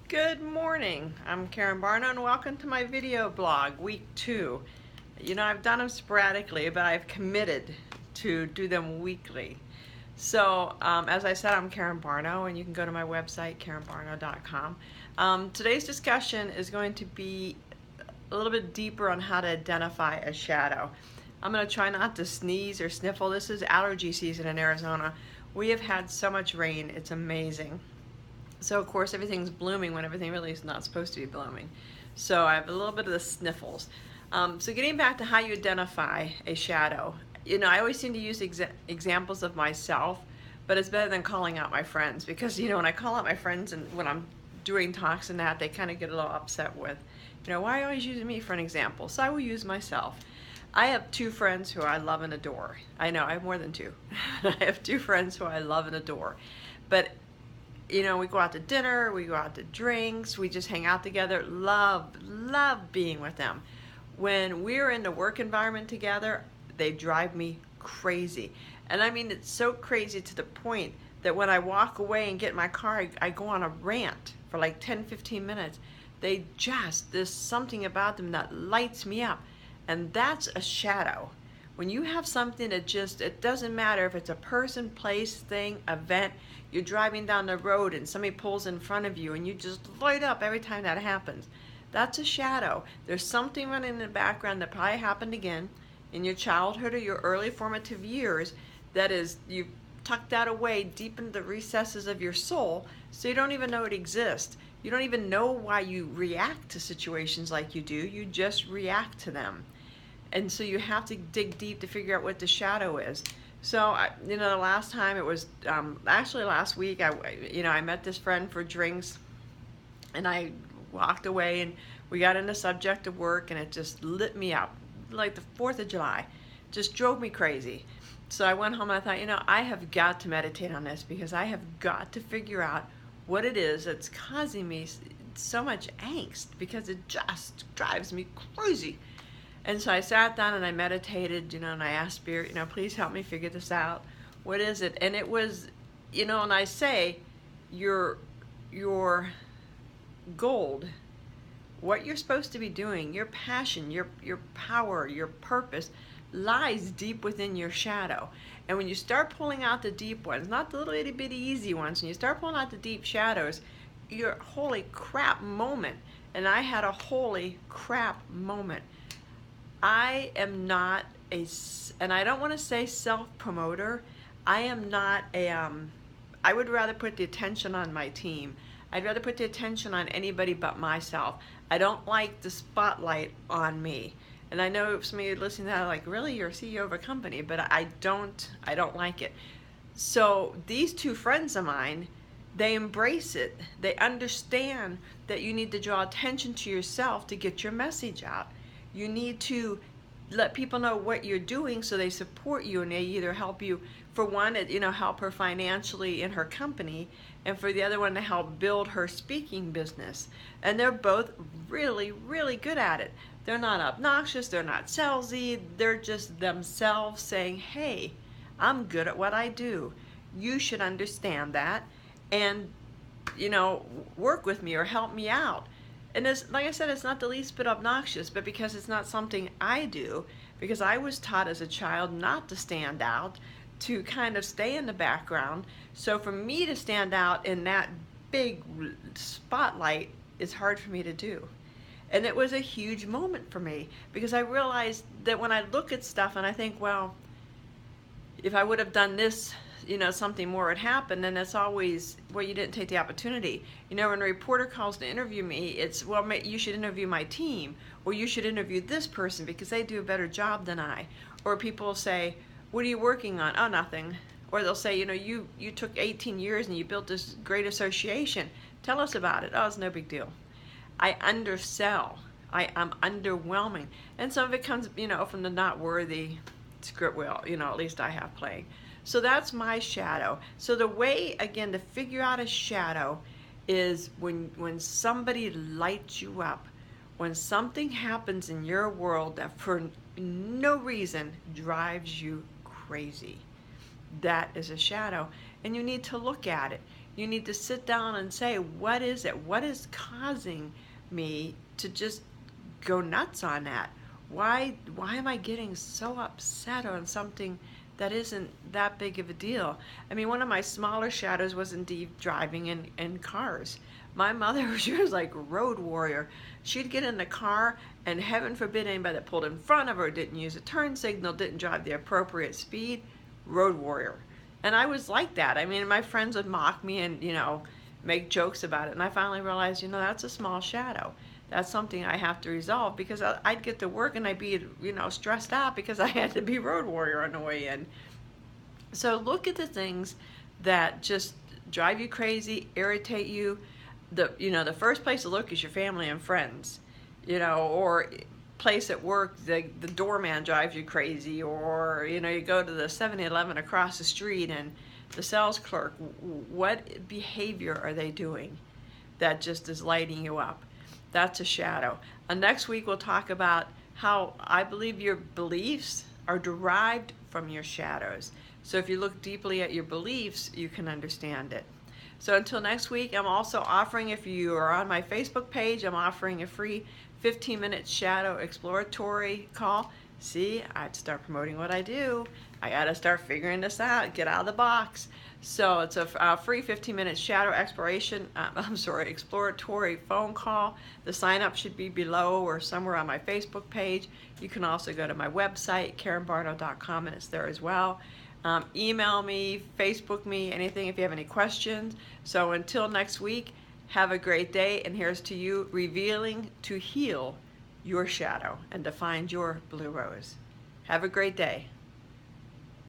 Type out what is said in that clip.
Good morning. I'm Karen Barno and welcome to my video blog, week 2. You know, I've done them sporadically, but I've committed to do them weekly. So, as I said, I'm Karen Barno, and you can go to my website, karenbarno.com. Today's discussion is going to be a little bit deeper on how to identify a shadow. I'm going to try not to sneeze or sniffle. This is allergy season in Arizona. We have had so much rain, it's amazing. So of course everything's blooming when everything really is not supposed to be blooming. So I have a little bit of the sniffles. So getting back to how you identify a shadow, you know, I always seem to use examples of myself, but it's better than calling out my friends because, you know, when I call out my friends and when I'm doing talks and that, they kind of get a little upset with, you know, why are you always using me for an example? So I will use myself. I have 2 friends who I love and adore. I know, I have more than 2. I have 2 friends who I love and adore. But you know, we go out to dinner, we go out to drinks, we just hang out together. Love being with them. When we're in the work environment together, they drive me crazy. And I mean, it's so crazy to the point that when I walk away and get in my car, I go on a rant for like 10-15 minutes. There's something about them that lights me up. And that's a shadow. When you have something that it doesn't matter if it's a person, place, thing, event, you're driving down the road and somebody pulls in front of you and you just light up every time that happens. That's a shadow. There's something running in the background that probably happened again in your childhood or your early formative years that is, you've tucked that away deep into the recesses of your soul so you don't even know it exists. You don't even know why you react to situations like you do. You just react to them. And so you have to dig deep to figure out what the shadow is. So, you know, the last time it was, actually last week, I met this friend for drinks and I walked away and we got into the subject of work and it just lit me up. Like the 4th of July, just drove me crazy. So I went home and I thought, you know, I have got to meditate on this because I have got to figure out what it is that's causing me so much angst because it just drives me crazy. And so I sat down and I meditated, you know, and I asked Spirit, you know, please help me figure this out. What is it? And it was, you know, and I say, your gold, what you're supposed to be doing, your passion, your power, your purpose lies deep within your shadow. And when you start pulling out the deep ones, not the little itty bitty easy ones, when you start pulling out the deep shadows, your holy crap moment. And I had a holy crap moment. I am not and I don't want to say self-promoter. I am not I would rather put the attention on my team. I'd rather put the attention on anybody but myself. I don't like the spotlight on me. And I know some of you listening to that are like, really, you're a CEO of a company? But I don't like it. So these 2 friends of mine, they embrace it. They understand that you need to draw attention to yourself to get your message out. You need to let people know what you're doing so they support you and they either help you, for one, you know, help her financially in her company, and for the other one to help build her speaking business. And they're both really, really good at it. They're not obnoxious, they're not salesy, they're just themselves saying, hey, I'm good at what I do. You should understand that and, you know, work with me or help me out. And it's, like I said, it's not the least bit obnoxious, but because it's not something I do, because I was taught as a child not to stand out, to kind of stay in the background. So for me to stand out in that big spotlight is hard for me to do. And it was a huge moment for me because I realized that when I look at stuff and I think, well, if I would have done this, you know, something more had happened, and it's always, well, you didn't take the opportunity. You know, when a reporter calls to interview me, it's, well, you should interview my team, or you should interview this person because they do a better job than I. Or people say, what are you working on? Oh, nothing. Or they'll say, you know, you took 18 years and you built this great association. Tell us about it. Oh, it's no big deal. I undersell. I'm underwhelming. And some of it comes, you know, from the not worthy script wheel, you know, at least I have playing. So that's my shadow. So the way, again, to figure out a shadow is when somebody lights you up, when something happens in your world that for no reason drives you crazy. That is a shadow, and you need to look at it. You need to sit down and say, what is it? What is causing me to just go nuts on that? Why am I getting so upset on something that isn't that big of a deal? I mean, one of my smaller shadows was indeed driving in cars. My mother, she was like a road warrior. She'd get in the car, and heaven forbid anybody that pulled in front of her, didn't use a turn signal, didn't drive the appropriate speed, road warrior. And I was like that. I mean, my friends would mock me and, make jokes about it. And I finally realized, that's a small shadow. That's something I have to resolve, because I'd get to work and I'd be, stressed out because I had to be road warrior on the way in. So look at the things that just drive you crazy, irritate you. The first place to look is your family and friends, or place at work, the doorman drives you crazy, or you go to the 7-Eleven across the street and the sales clerk, what behavior are they doing that just is lighting you up? That's a shadow. Next week we'll talk about how I believe your beliefs are derived from your shadows. So if you look deeply at your beliefs, you can understand it. So until next week, I'm also offering, if you are on my Facebook page, I'm offering a free 15-minute shadow exploratory call. See, I'd start promoting what I do. I gotta start figuring this out, get out of the box. So it's a free 15-minute shadow exploratory phone call. The sign up should be below or somewhere on my Facebook page. You can also go to my website, KarenBarno.com, and it's there as well. Email me, Facebook me, anything if you have any questions. So until next week, have a great day, and here's to you revealing to heal your shadow and to find your blue rose. Have a great day.